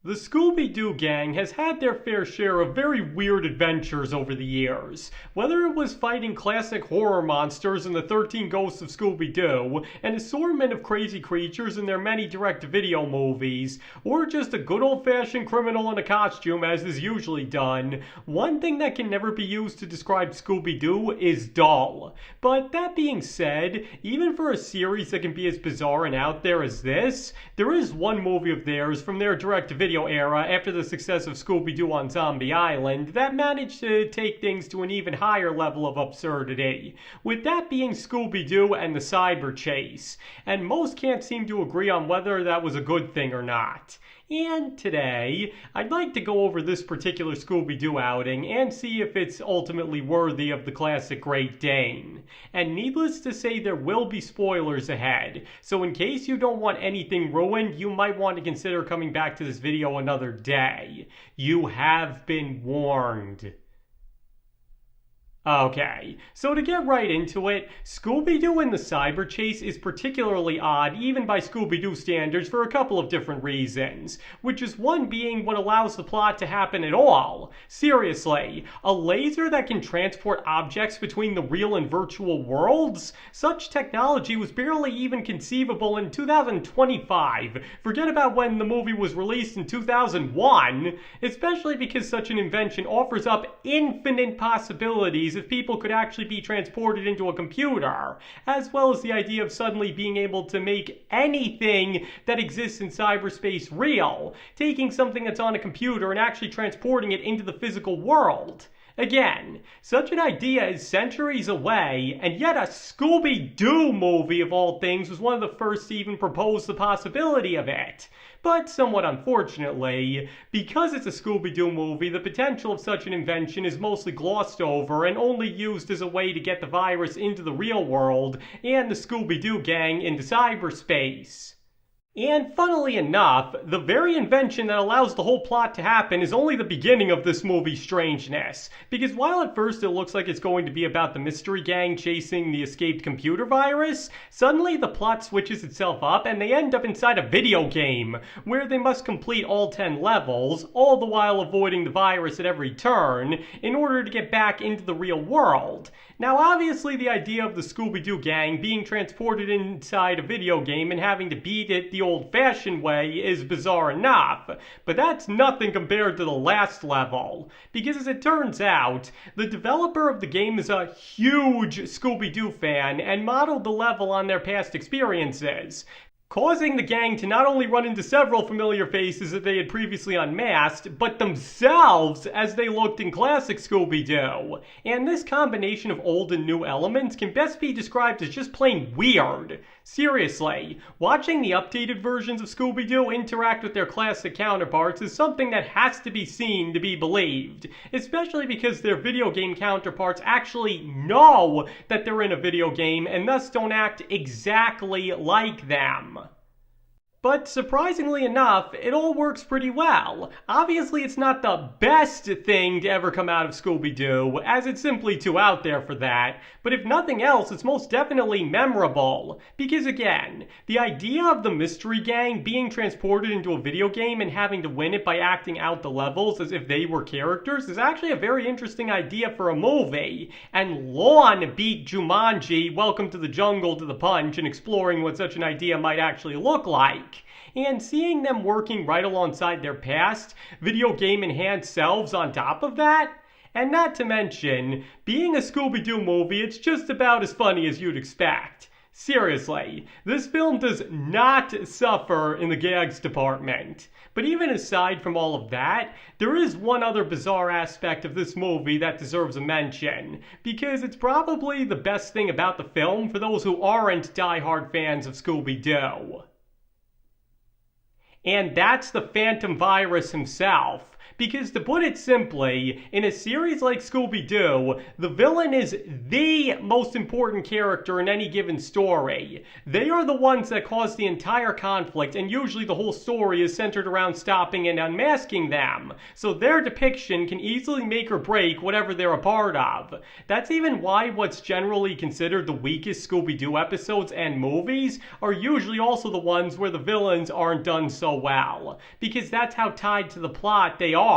The Scooby Doo gang has had their fair share of very weird adventures over the years. Whether it was fighting classic horror monsters in the 13 Ghosts of Scooby Doo, an assortment of crazy creatures in their many direct-to-video movies, or just a good old-fashioned criminal in a costume as is usually done, one thing that can never be used to describe Scooby Doo is dull. But that being said, even for a series that can be as bizarre and out there as this, there is one movie of theirs from their direct-to-video era after the success of Scooby-Doo on Zombie Island that managed to take things to an even higher level of absurdity, with that being Scooby-Doo and the Cyber Chase, and most can't seem to agree on whether that was a good thing or not. And today, I'd like to go over this particular Scooby-Doo outing and see if it's ultimately worthy of the classic Great Dane. And needless to say, there will be spoilers ahead, so in case you don't want anything ruined, you might want to consider coming back to this video another day. You have been warned. Okay, so to get right into it, Scooby-Doo and the Cyber Chase is particularly odd even by Scooby-Doo standards for a couple of different reasons, which is one being what allows the plot to happen at all. Seriously, a laser that can transport objects between the real and virtual worlds? Such technology was barely even conceivable in 2025. Forget about when the movie was released in 2001, especially because such an invention offers up infinite possibilities if people could actually be transported into a computer, as well as the idea of suddenly being able to make anything that exists in cyberspace real, taking something that's on a computer and actually transporting it into the physical world. Again, such an idea is centuries away, and yet a Scooby-Doo movie of all things was one of the first to even propose the possibility of it. But somewhat unfortunately, because it's a Scooby-Doo movie, the potential of such an invention is mostly glossed over and only used as a way to get the virus into the real world and the Scooby-Doo gang into cyberspace. And funnily enough, the very invention that allows the whole plot to happen is only the beginning of this movie's strangeness. Because while at first it looks like it's going to be about the mystery gang chasing the escaped computer virus, suddenly the plot switches itself up and they end up inside a video game, where they must complete all 10 levels, all the while avoiding the virus at every turn, in order to get back into the real world. Now obviously the idea of the Scooby-Doo gang being transported inside a video game and having to beat it the old-fashioned way is bizarre enough, but that's nothing compared to the last level, because as it turns out, the developer of the game is a huge Scooby-Doo fan and modeled the level on their past experiences, causing the gang to not only run into several familiar faces that they had previously unmasked, but themselves as they looked in classic Scooby-Doo. And this combination of old and new elements can best be described as just plain weird. Seriously, watching the updated versions of Scooby-Doo interact with their classic counterparts is something that has to be seen to be believed, especially because their video game counterparts actually know that they're in a video game and thus don't act exactly like them. But surprisingly enough, it all works pretty well. Obviously, it's not the best thing to ever come out of Scooby-Doo, as it's simply too out there for that, but if nothing else, it's most definitely memorable. Because again, the idea of the mystery gang being transported into a video game and having to win it by acting out the levels as if they were characters is actually a very interesting idea for a movie, and long beat Jumanji, Welcome to the Jungle to the punch, and exploring what such an idea might actually look like. And seeing them working right alongside their past, video game enhanced selves on top of that? And not to mention, being a Scooby-Doo movie, it's just about as funny as you'd expect. Seriously, this film does not suffer in the gags department. But even aside from all of that, there is one other bizarre aspect of this movie that deserves a mention, because it's probably the best thing about the film for those who aren't die-hard fans of Scooby-Doo. And that's the Phantom Virus himself. Because to put it simply, in a series like Scooby Doo, the villain is the most important character in any given story. They are the ones that cause the entire conflict, and usually the whole story is centered around stopping and unmasking them. So their depiction can easily make or break whatever they're a part of. That's even why what's generally considered the weakest Scooby Doo episodes and movies are usually also the ones where the villains aren't done so well, because that's how tied to the plot they are.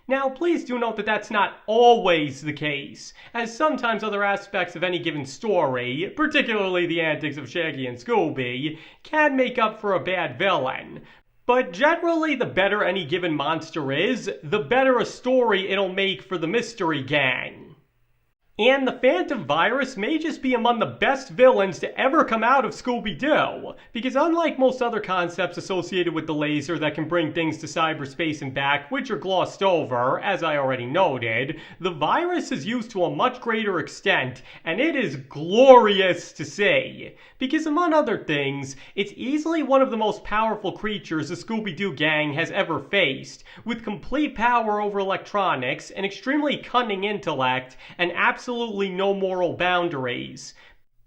Now, please do note that that's not always the case, as sometimes other aspects of any given story, particularly the antics of Shaggy and Scooby, can make up for a bad villain. But generally, the better any given monster is, the better a story it'll make for the mystery gang. And the Phantom Virus may just be among the best villains to ever come out of Scooby-Doo, because unlike most other concepts associated with the laser that can bring things to cyberspace and back, which are glossed over, as I already noted, the virus is used to a much greater extent, and it is glorious to see. Because among other things, it's easily one of the most powerful creatures the Scooby-Doo gang has ever faced, with complete power over electronics, an extremely cunning intellect, and absolutely no moral boundaries.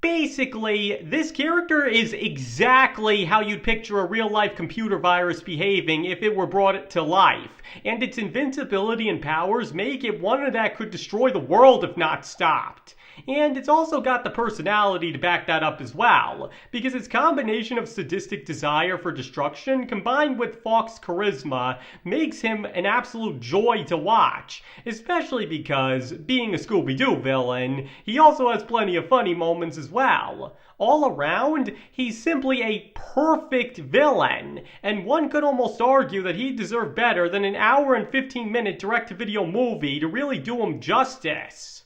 Basically, this character is exactly how you'd picture a real-life computer virus behaving if it were brought to life, and its invincibility and powers make it one that could destroy the world if not stopped. And it's also got the personality to back that up as well, because its combination of sadistic desire for destruction combined with Fawkes' charisma makes him an absolute joy to watch, especially because, being a Scooby-Doo villain, he also has plenty of funny moments as well. All around, he's simply a perfect villain, and one could almost argue that he deserved better than an hour and 15-minute direct-to-video movie to really do him justice.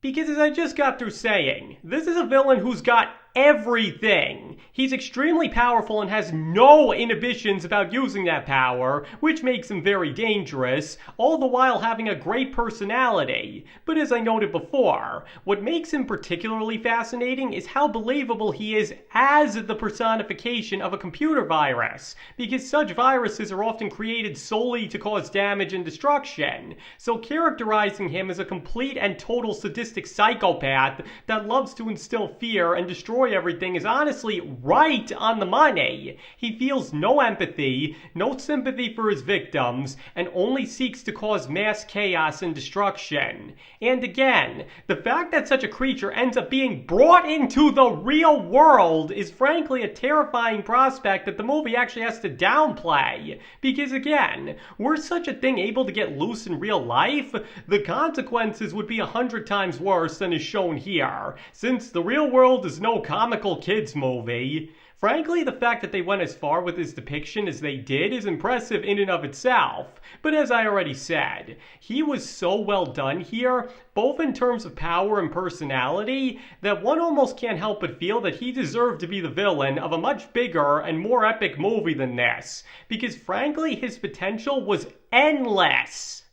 Because as I just got through saying, this is a villain who's got everything. He's extremely powerful and has no inhibitions about using that power, which makes him very dangerous, all the while having a great personality. But as I noted before, what makes him particularly fascinating is how believable he is as the personification of a computer virus, because such viruses are often created solely to cause damage and destruction. So characterizing him as a complete and total sadistic psychopath that loves to instill fear and destroy everything is honestly right on the money. He feels no empathy, no sympathy for his victims, and only seeks to cause mass chaos and destruction. And again, the fact that such a creature ends up being brought into the real world is frankly a terrifying prospect that the movie actually has to downplay. Because again, were such a thing able to get loose in real life, the consequences would be 100 times worse than is shown here, since the real world is no comical kids movie. Frankly, the fact that they went as far with his depiction as they did is impressive in and of itself. But as I already said, he was so well done here, both in terms of power and personality, that one almost can't help but feel that he deserved to be the villain of a much bigger and more epic movie than this. Because frankly, his potential was endless.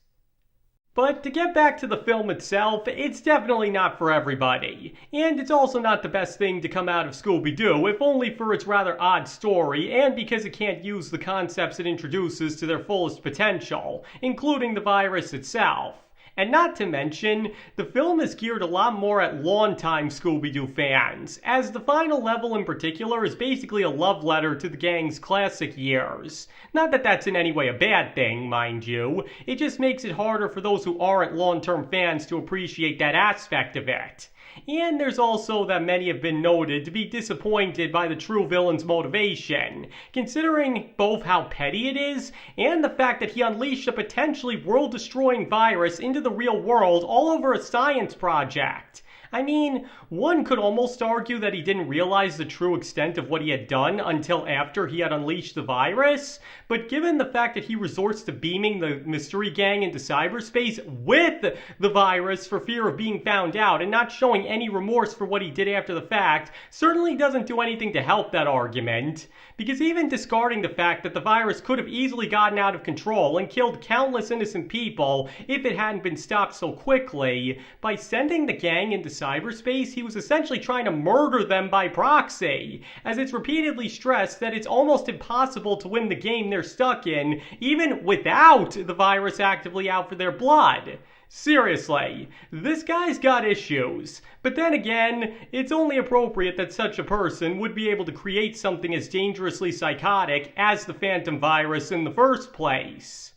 But to get back to the film itself, it's definitely not for everybody. And it's also not the best thing to come out of Scooby-Doo, if only for its rather odd story, and because it can't use the concepts it introduces to their fullest potential, including the virus itself. And not to mention, the film is geared a lot more at longtime Scooby-Doo fans, as the final level in particular is basically a love letter to the gang's classic years. Not that that's in any way a bad thing, mind you, it just makes it harder for those who aren't long-term fans to appreciate that aspect of it. And there's also that many have been noted to be disappointed by the true villain's motivation, considering both how petty it is and the fact that he unleashed a potentially world-destroying virus into the real world all over a science project. I mean, one could almost argue that he didn't realize the true extent of what he had done until after he had unleashed the virus, but given the fact that he resorts to beaming the mystery gang into cyberspace with the virus for fear of being found out and not showing any remorse for what he did after the fact, certainly doesn't do anything to help that argument. Because even discarding the fact that the virus could have easily gotten out of control and killed countless innocent people if it hadn't been stopped so quickly, by sending the gang into cyberspace, he was essentially trying to murder them by proxy, as it's repeatedly stressed that it's almost impossible to win the game they're stuck in, even without the virus actively out for their blood. Seriously, this guy's got issues. But then again, it's only appropriate that such a person would be able to create something as dangerously psychotic as the Phantom virus in the first place.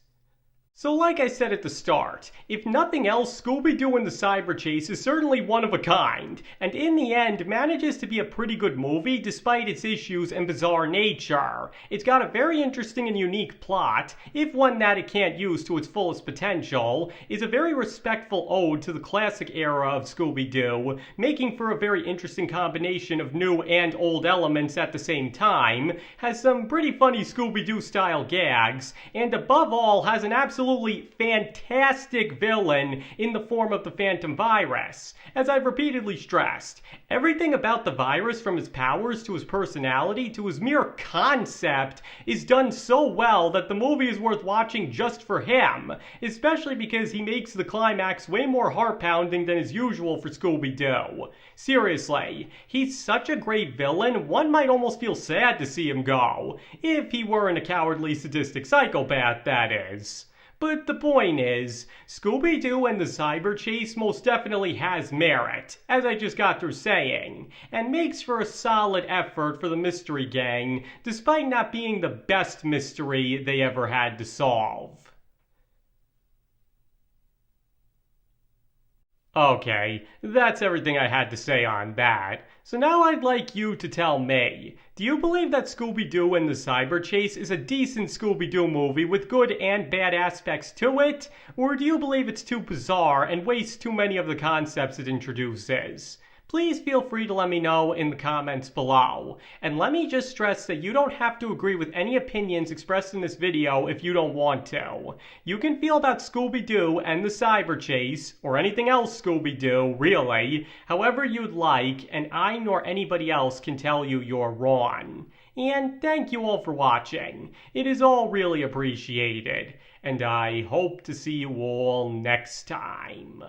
So like I said at the start, if nothing else, Scooby-Doo and the Cyber Chase is certainly one of a kind, and in the end manages to be a pretty good movie despite its issues and bizarre nature. It's got a very interesting and unique plot, if one that it can't use to its fullest potential, is a very respectful ode to the classic era of Scooby-Doo, making for a very interesting combination of new and old elements at the same time, has some pretty funny Scooby-Doo style gags, and above all has an absolutely fantastic villain in the form of the Phantom virus. As I've repeatedly stressed, everything about the virus, from his powers to his personality to his mere concept, is done so well that the movie is worth watching just for him, especially because he makes the climax way more heart-pounding than is usual for Scooby-Doo. Seriously, he's such a great villain, one might almost feel sad to see him go, if he weren't a cowardly sadistic psychopath, that is. But the point is, Scooby-Doo and the Cyber Chase most definitely has merit, as I just got through saying, and makes for a solid effort for the Mystery Gang, despite not being the best mystery they ever had to solve. Okay, that's everything I had to say on that. So now I'd like you to tell me, do you believe that Scooby-Doo and the Cyber Chase is a decent Scooby-Doo movie with good and bad aspects to it? Or do you believe it's too bizarre and wastes too many of the concepts it introduces? Please feel free to let me know in the comments below. And let me just stress that you don't have to agree with any opinions expressed in this video if you don't want to. You can feel about Scooby-Doo and the Cyber Chase, or anything else Scooby-Doo, really, however you'd like, and I nor anybody else can tell you you're wrong. And thank you all for watching. It is all really appreciated. And I hope to see you all next time.